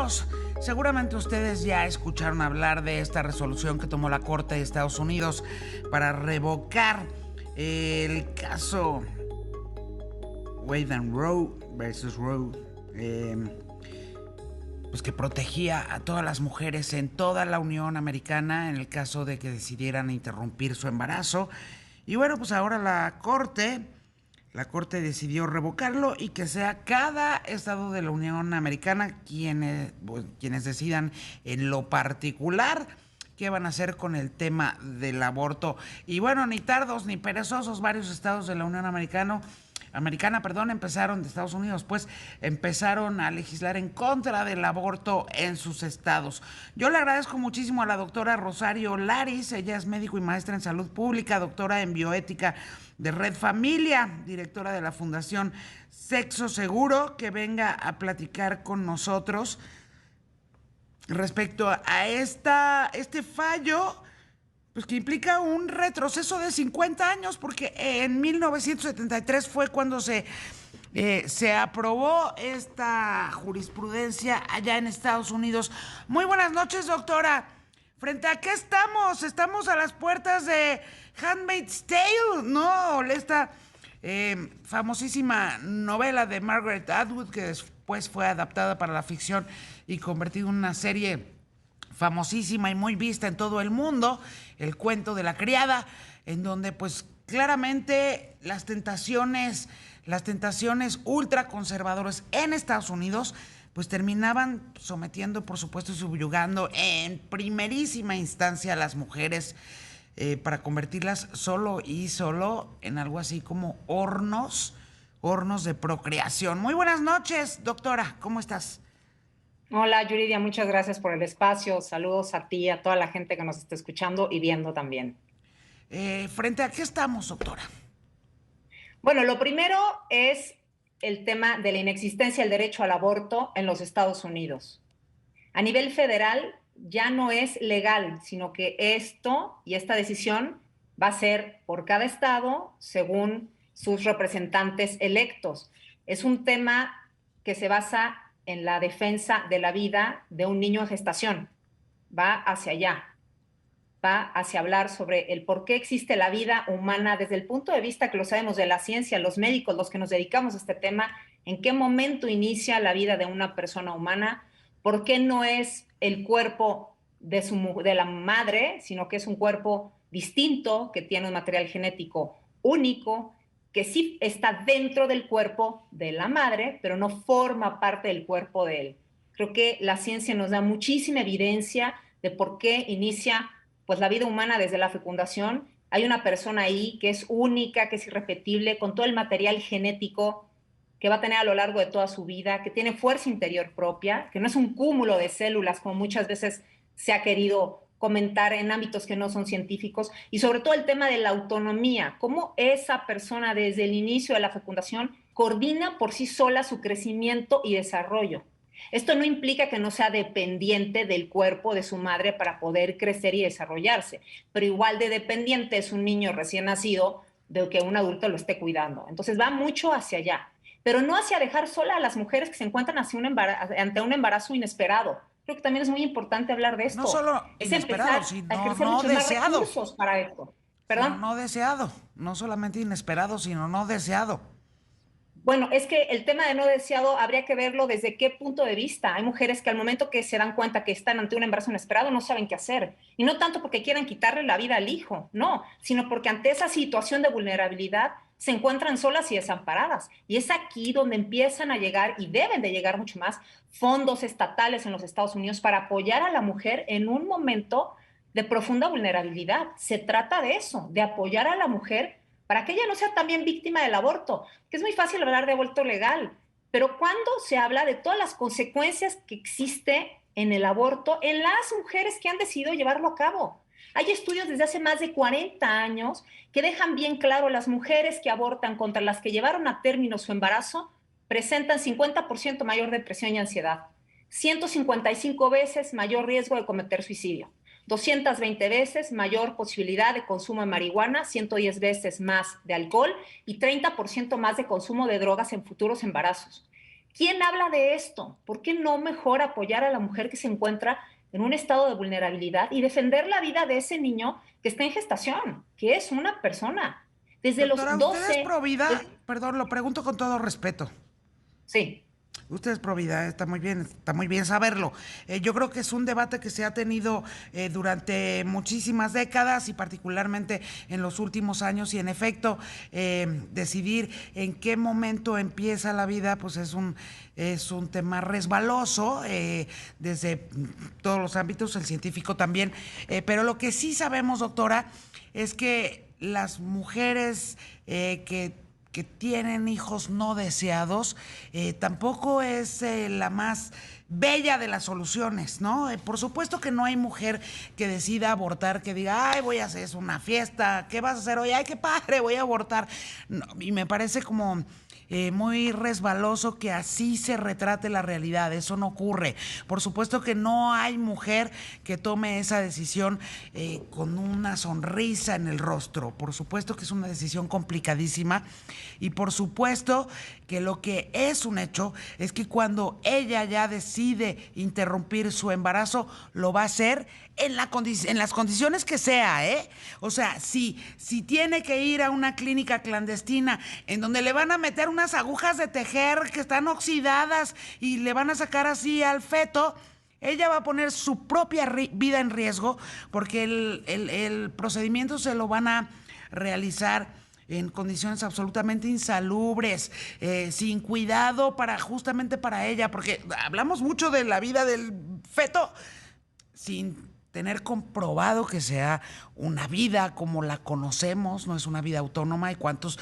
amigos, seguramente ustedes ya escucharon hablar de esta resolución que tomó la Corte de Estados Unidos para revocar el caso Wade and Roe versus Roe, pues que protegía a todas las mujeres en toda la Unión Americana en el caso de que decidieran interrumpir su embarazo. Y bueno, pues ahora la Corte decidió revocarlo y que sea cada estado de la Unión Americana quienes decidan en lo particular qué van a hacer con el tema del aborto. Y bueno, ni tardos ni perezosos, varios estados de la Unión Americana, de Estados Unidos, pues empezaron a legislar en contra del aborto en sus estados. Yo le agradezco muchísimo a la doctora Rosario Laris, ella es médico y maestra en salud pública, doctora en bioética de Red Familia, directora de la Fundación Sexo Seguro, que venga a platicar con nosotros respecto a este fallo, pues que implica un retroceso de 50 años, porque en 1973 fue cuando se aprobó esta jurisprudencia allá en Estados Unidos. Muy buenas noches, doctora. ¿Frente a qué estamos? Estamos a las puertas de Handmaid's Tale, ¿no? Esta famosísima novela de Margaret Atwood, que después fue adaptada para la ficción y convertida en una serie famosísima y muy vista en todo el mundo, El cuento de la criada, en donde pues claramente las tentaciones ultraconservadoras en Estados Unidos pues terminaban sometiendo, por supuesto, y subyugando en primerísima instancia a las mujeres para convertirlas solo en algo así como hornos de procreación. Muy buenas noches, doctora, ¿cómo estás? Hola, Yuridia, muchas gracias por el espacio. Saludos a ti, a toda la gente que nos está escuchando y viendo también. ¿Frente a qué estamos, doctora? Bueno, lo primero es el tema de la inexistencia del derecho al aborto en los Estados Unidos. A nivel federal ya no es legal, sino que esta decisión va a ser por cada estado según sus representantes electos. Es un tema que se basa en la defensa de la vida de un niño en gestación. Va hacia allá, va hacia hablar sobre el por qué existe la vida humana desde el punto de vista que lo sabemos de la ciencia, los médicos, los que nos dedicamos a este tema, en qué momento inicia la vida de una persona humana, por qué no es el cuerpo de la madre, sino que es un cuerpo distinto, que tiene un material genético único, que sí está dentro del cuerpo de la madre, pero no forma parte del cuerpo de él. Creo que la ciencia nos da muchísima evidencia de por qué inicia pues, la vida humana desde la fecundación. Hay una persona ahí que es única, que es irrepetible, con todo el material genético que va a tener a lo largo de toda su vida, que tiene fuerza interior propia, que no es un cúmulo de células como muchas veces se ha querido comentar en ámbitos que no son científicos, y sobre todo el tema de la autonomía, cómo esa persona desde el inicio de la fecundación coordina por sí sola su crecimiento y desarrollo. Esto no implica que no sea dependiente del cuerpo de su madre para poder crecer y desarrollarse, pero igual de dependiente es un niño recién nacido de que un adulto lo esté cuidando. Entonces va mucho hacia allá, pero no hacia dejar sola a las mujeres que se encuentran ante un embarazo inesperado. Creo que también es muy importante hablar de esto. No solo Es inesperado, empezar a sino ejercer no muchos más deseado. recursos para esto. Sino ¿Perdón? no deseado. No solamente inesperado, sino no deseado. Bueno, es que el tema de no deseado habría que verlo desde qué punto de vista. Hay mujeres que al momento que se dan cuenta que están ante un embarazo inesperado no saben qué hacer. Y no tanto porque quieran quitarle la vida al hijo, no, sino porque ante esa situación de vulnerabilidad se encuentran solas y desamparadas. Y es aquí donde empiezan a llegar, y deben de llegar mucho más, fondos estatales en los Estados Unidos para apoyar a la mujer en un momento de profunda vulnerabilidad. Se trata de eso, de apoyar a la mujer para que ella no sea también víctima del aborto, que es muy fácil hablar de aborto legal, pero cuando se habla de todas las consecuencias que existe en el aborto en las mujeres que han decidido llevarlo a cabo. Hay estudios desde hace más de 40 años que dejan bien claro las mujeres que abortan contra las que llevaron a término su embarazo presentan 50% mayor depresión y ansiedad, 155 veces mayor riesgo de cometer suicidio, 220 veces mayor posibilidad de consumo de marihuana, 110 veces más de alcohol y 30% más de consumo de drogas en futuros embarazos. ¿Quién habla de esto? ¿Por qué no mejor apoyar a la mujer que se encuentra en un estado de vulnerabilidad y defender la vida de ese niño que está en gestación, que es una persona? Desde los Doctora, ¿usted es 12, provida? Perdón, lo pregunto con todo respeto. sí. Usted es provida, está muy bien saberlo. Yo creo que es un debate que se ha tenido durante muchísimas décadas y particularmente en los últimos años, y en efecto, decidir en qué momento empieza la vida, pues es un tema resbaloso desde todos los ámbitos, el científico también. Pero lo que sí sabemos, doctora, es que las mujeres que tienen hijos no deseados, tampoco es la más bella de las soluciones, ¿no? Por supuesto que no hay mujer que decida abortar, que diga, ay, voy a hacer una fiesta, ¿qué vas a hacer hoy? Ay, qué padre, voy a abortar. No, y me parece como muy resbaloso que así se retrate la realidad. Eso no ocurre. Por supuesto que no hay mujer que tome esa decisión con una sonrisa en el rostro. Por supuesto que es una decisión complicadísima, y por supuesto que lo que es un hecho es que cuando ella ya decide interrumpir su embarazo, lo va a hacer en las condiciones que sea, ¿eh? O sea, si tiene que ir a una clínica clandestina en donde le van a meter unas agujas de tejer que están oxidadas y le van a sacar así al feto, ella va a poner su propia vida en riesgo, porque el procedimiento se lo van a realizar en condiciones absolutamente insalubres, sin cuidado justamente para ella, porque hablamos mucho de la vida del feto sin tener comprobado que sea una vida como la conocemos, no es una vida autónoma. Y cuántos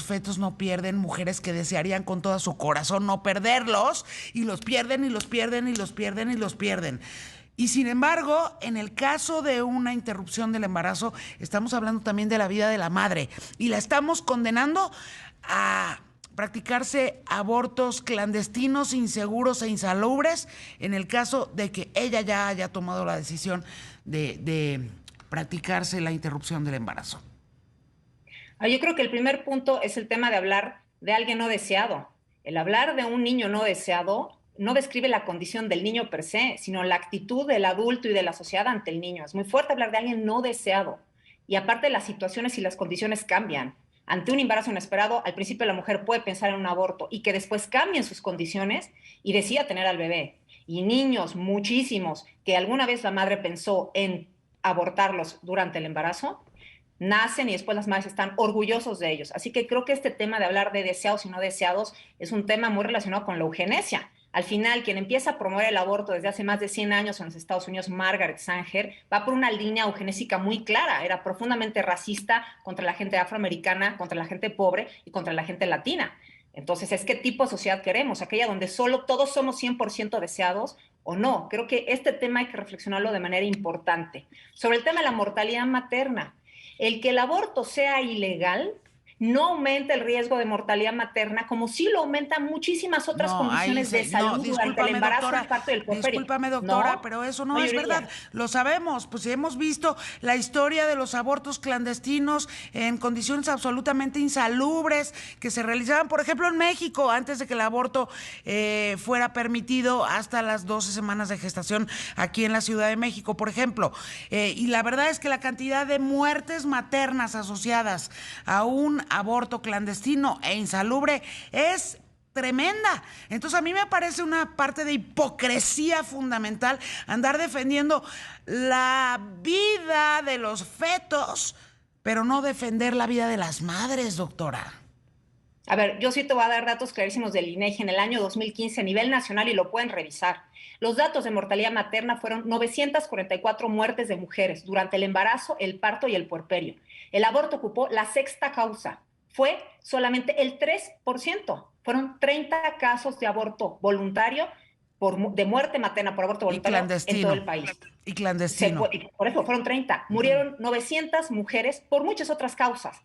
fetos no pierden mujeres que desearían con todo su corazón no perderlos, y los pierden y los pierden y los pierden y los pierden. Y sin embargo, en el caso de una interrupción del embarazo, estamos hablando también de la vida de la madre, y la estamos condenando a practicarse abortos clandestinos, inseguros e insalubres, en el caso de que ella ya haya tomado la decisión de practicarse la interrupción del embarazo. Yo creo que el primer punto es el tema de hablar de alguien no deseado. El hablar de un niño no deseado no describe la condición del niño per se, sino la actitud del adulto y de la sociedad ante el niño. Es muy fuerte hablar de alguien no deseado. Y aparte, las situaciones y las condiciones cambian. Ante un embarazo inesperado, al principio la mujer puede pensar en un aborto y que después cambien sus condiciones y decida tener al bebé. Y niños, muchísimos, que alguna vez la madre pensó en abortarlos durante el embarazo, nacen y después las madres están orgullosos de ellos. Así que creo que este tema de hablar de deseados y no deseados es un tema muy relacionado con la eugenesia. Al final, quien empieza a promover el aborto desde hace más de 100 años en los Estados Unidos, Margaret Sanger, va por una línea eugenésica muy clara. Era profundamente racista contra la gente afroamericana, contra la gente pobre y contra la gente latina. Entonces, ¿es qué tipo de sociedad queremos? ¿Aquella donde solo todos somos 100% deseados o no? Creo que este tema hay que reflexionarlo de manera importante. Sobre el tema de la mortalidad materna, el que el aborto sea ilegal no aumenta el riesgo de mortalidad materna, como sí lo aumentan muchísimas otras condiciones de salud durante el embarazo, el parto y el puerperio. Discúlpame, doctora, ¿no? pero eso no es verdad. Lo sabemos, pues hemos visto la historia de los abortos clandestinos en condiciones absolutamente insalubres que se realizaban, por ejemplo, en México, antes de que el aborto fuera permitido, hasta las 12 semanas de gestación aquí en la Ciudad de México, por ejemplo. Y la verdad es que la cantidad de muertes maternas asociadas a un aborto clandestino e insalubre es tremenda. Entonces a mí me parece una parte de hipocresía fundamental andar defendiendo la vida de los fetos, pero no defender la vida de las madres, doctora. A ver, yo sí te voy a dar datos clarísimos del INEGI en el año 2015 a nivel nacional y lo pueden revisar. Los datos de mortalidad materna fueron 944 muertes de mujeres durante el embarazo, el parto y el puerperio. El aborto ocupó la sexta causa. Fue solamente el 3%. Fueron 30 casos de aborto voluntario, de muerte materna por aborto voluntario en todo el país. Y clandestino. Por eso fueron 30. Murieron 900 mujeres por muchas otras causas.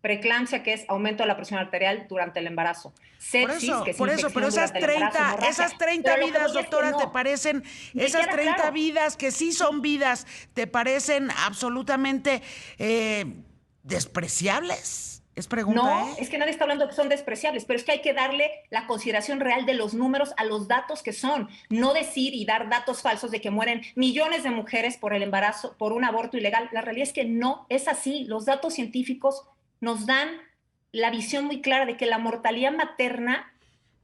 Preeclampsia, que es aumento de la presión arterial durante el embarazo. Sepsis, que es por eso, pero esas 30 vidas, doctora, ¿te parecen, esas 30 vidas que sí son vidas, te parecen absolutamente despreciables? Es pregunta, No, es que nadie está hablando de que son despreciables, pero es que hay que darle la consideración real de los números a los datos que son, no decir y dar datos falsos de que mueren millones de mujeres por el embarazo, por un aborto ilegal. La realidad es que no es así. Los datos científicos nos dan la visión muy clara de que la mortalidad materna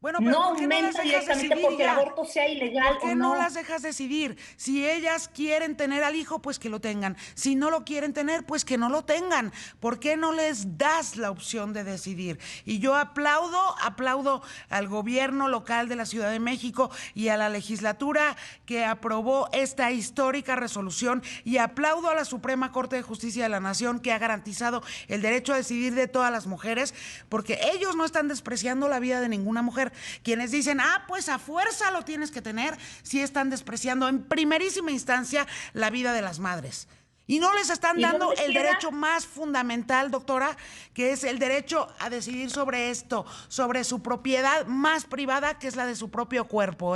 Bueno, pero no ¿por qué no las aumenta dejas directamente decidir porque el ya? aborto sea ilegal ¿Por qué o no no. las dejas decidir? Si ellas quieren tener al hijo, pues que lo tengan. Si no lo quieren tener, pues que no lo tengan. ¿Por qué no les das la opción de decidir? Y yo aplaudo al gobierno local de la Ciudad de México y a la legislatura que aprobó esta histórica resolución, y aplaudo a la Suprema Corte de Justicia de la Nación, que ha garantizado el derecho a decidir de todas las mujeres, porque ellos no están despreciando la vida de ninguna mujer. Quienes dicen, pues a fuerza lo tienes que tener, sí están despreciando en primerísima instancia la vida de las madres. Y no les están dando el derecho más fundamental, doctora, que es el derecho a decidir sobre esto, sobre su propiedad más privada, que es la de su propio cuerpo,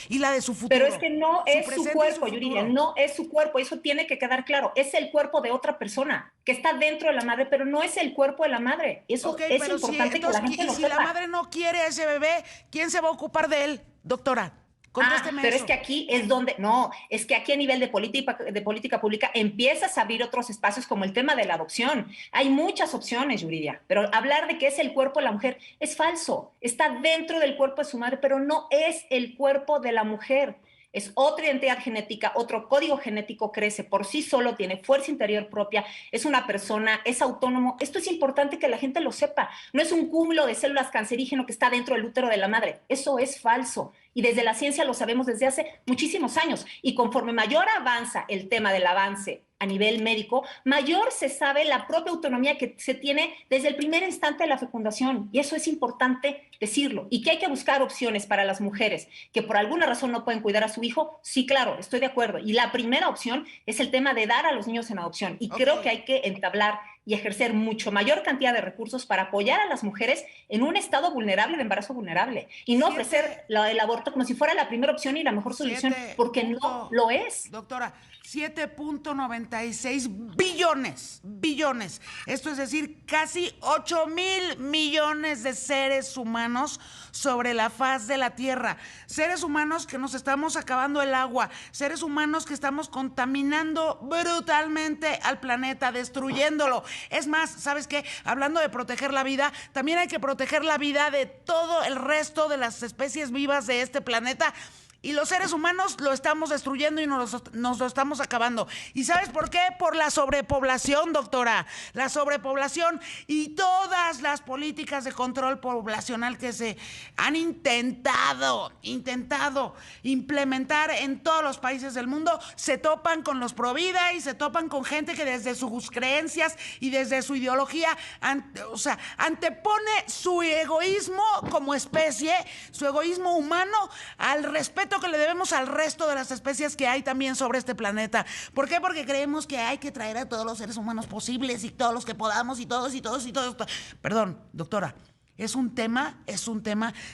y la de su futuro. Pero es que no es su cuerpo, Yuridia, no es su cuerpo, eso tiene que quedar claro. Es el cuerpo de otra persona que está dentro de la madre, pero no es el cuerpo de la madre. Eso es importante que la gente lo sepa. Si la madre no quiere a ese bebé, ¿quién se va a ocupar de él, doctora? Pero eso. Es que aquí es donde, es que aquí a nivel de política pública empiezas a abrir otros espacios como el tema de la adopción. Hay muchas opciones, Yuridia, pero hablar de que es el cuerpo de la mujer es falso. Está dentro del cuerpo de su madre, pero no es el cuerpo de la mujer. Es otra identidad genética, otro código genético, crece por sí solo, tiene fuerza interior propia, es una persona, es autónomo. Esto es importante que la gente lo sepa. No es un cúmulo de células cancerígeno que está dentro del útero de la madre. Eso es falso. Y desde la ciencia lo sabemos desde hace muchísimos años. Y conforme mayor avanza el tema del avance a nivel médico, mayor se sabe la propia autonomía que se tiene desde el primer instante de la fecundación. Y eso es importante decirlo. Y que hay que buscar opciones para las mujeres que por alguna razón no pueden cuidar a su hijo. Sí, claro, estoy de acuerdo. Y la primera opción es el tema de dar a los niños en adopción. Y creo que hay que entablar y ejercer mucho mayor cantidad de recursos para apoyar a las mujeres en un estado vulnerable, de embarazo vulnerable, y no ofrecer el aborto como si fuera la primera opción y la mejor solución, porque no lo es. Doctora, 7.96 billones. Esto es decir, casi 8,000 millones de seres humanos sobre la faz de la Tierra. Seres humanos que nos estamos acabando el agua, seres humanos que estamos contaminando brutalmente al planeta, destruyéndolo. Es más, ¿sabes qué? Hablando de proteger la vida, también hay que proteger la vida de todo el resto de las especies vivas de este planeta. Y los seres humanos lo estamos destruyendo y nos lo estamos acabando. ¿Y sabes por qué? Por la sobrepoblación, doctora. La sobrepoblación y todas las políticas de control poblacional que se han intentado implementar en todos los países del mundo, se topan con los pro vida y se topan con gente que desde sus creencias y desde su ideología, antepone su egoísmo como especie, su egoísmo humano, al respeto que le debemos al resto de las especies que hay también sobre este planeta. ¿Por qué? Porque creemos que hay que traer a todos los seres humanos posibles y todos los que podamos y todos. Perdón, doctora, es un tema,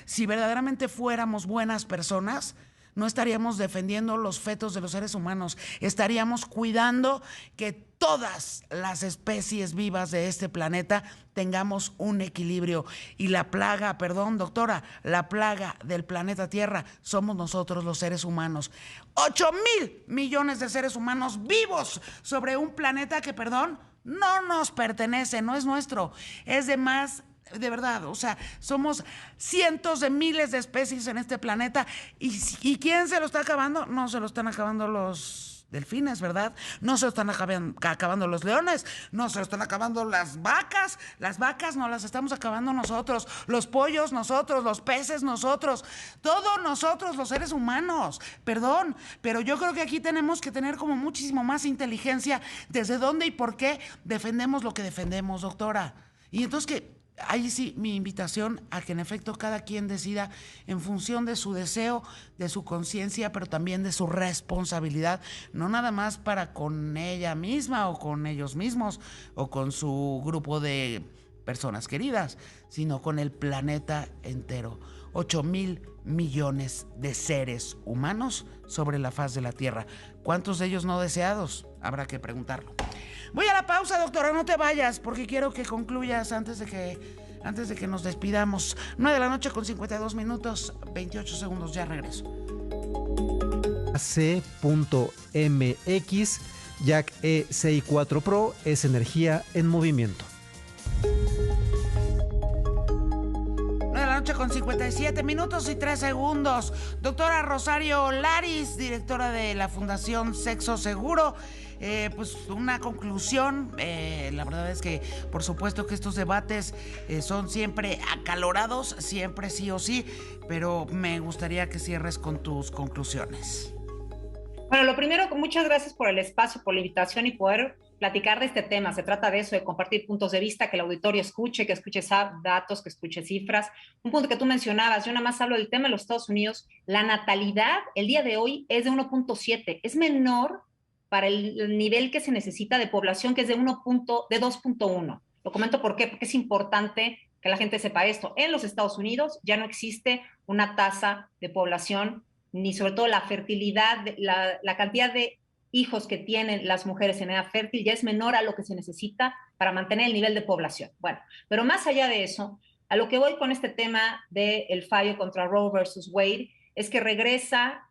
si verdaderamente fuéramos buenas personas, no estaríamos defendiendo los fetos de los seres humanos, estaríamos cuidando que todas las especies vivas de este planeta tengamos un equilibrio. Y la plaga del planeta Tierra somos nosotros, los seres humanos. 8,000 millones de seres humanos vivos sobre un planeta que, no nos pertenece, no es nuestro, es de más. De verdad, somos cientos de miles de especies en este planeta. ¿Y quién se lo está acabando? No se lo están acabando los delfines, ¿verdad? No se lo están acabando los leones, no se lo están acabando las vacas. Las vacas no las estamos acabando nosotros, los pollos nosotros, los peces nosotros, todos nosotros, los seres humanos. Perdón, pero yo creo que aquí tenemos que tener como muchísimo más inteligencia desde dónde y por qué defendemos lo que defendemos, doctora. Y entonces ahí sí, mi invitación a que en efecto cada quien decida en función de su deseo, de su conciencia, pero también de su responsabilidad, no nada más para con ella misma o con ellos mismos o con su grupo de personas queridas, sino con el planeta entero. 8,000 millones de seres humanos sobre la faz de la Tierra. ¿Cuántos de ellos no deseados? Habrá que preguntarlo. Voy a la pausa, doctora, no te vayas, porque quiero que concluyas antes de que nos despidamos. 9:52 p.m, 28 segundos, ya regreso. C.mx, Jack E64 Pro es energía en movimiento. 9:57 minutos y 3 segundos. Doctora Rosario Laris, directora de la Fundación Sexo Seguro. Pues una conclusión, la verdad es que por supuesto que estos debates son siempre acalorados, siempre sí o sí, pero me gustaría que cierres con tus conclusiones. Bueno, lo primero, muchas gracias por el espacio, por la invitación y poder platicar de este tema. Se trata de eso, de compartir puntos de vista, que el auditorio escuche, que escuche datos, que escuche cifras. Un punto que tú mencionabas, yo nada más hablo del tema de los Estados Unidos. La natalidad el día de hoy es de 1.7, es menor para el nivel que se necesita de población, que es de 2.1. Lo comento porque es importante que la gente sepa esto. En los Estados Unidos ya no existe una tasa de población, ni sobre todo la fertilidad, la cantidad de hijos que tienen las mujeres en edad fértil ya es menor a lo que se necesita para mantener el nivel de población. Bueno, pero más allá de eso, a lo que voy con este tema del fallo contra Roe versus Wade es que regresa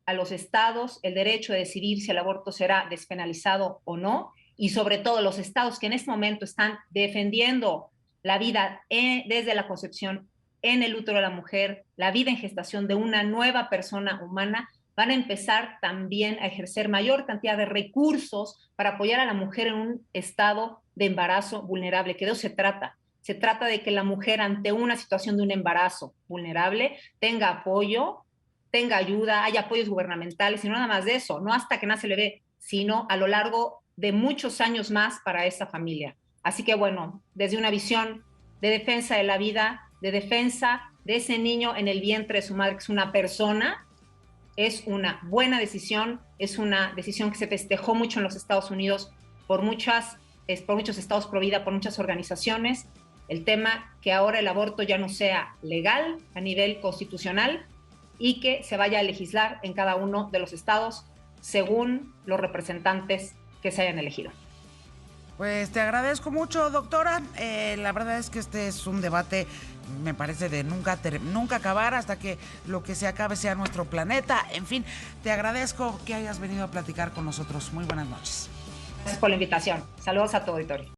a los estados el derecho de decidir si el aborto será despenalizado o no, y sobre todo los estados que en este momento están defendiendo la vida desde la concepción en el útero de la mujer, la vida en gestación de una nueva persona humana, van a empezar también a ejercer mayor cantidad de recursos para apoyar a la mujer en un estado de embarazo vulnerable, que de eso se trata. Se trata de que la mujer ante una situación de un embarazo vulnerable tenga apoyo, tenga ayuda, haya apoyos gubernamentales, y no nada más de eso, no hasta que nace el bebé, sino a lo largo de muchos años más para esa familia. Así que bueno, desde una visión de defensa de la vida, de defensa de ese niño en el vientre de su madre, que es una persona, es una buena decisión, es una decisión que se festejó mucho en los Estados Unidos por muchos estados pro vida, por muchas organizaciones. El tema que ahora el aborto ya no sea legal a nivel constitucional, y que se vaya a legislar en cada uno de los estados según los representantes que se hayan elegido. Pues te agradezco mucho, doctora. La verdad es que este es un debate, me parece, de nunca acabar hasta que lo que se acabe sea nuestro planeta. En fin, te agradezco que hayas venido a platicar con nosotros. Muy buenas noches. Gracias por la invitación. Saludos a tu auditorio.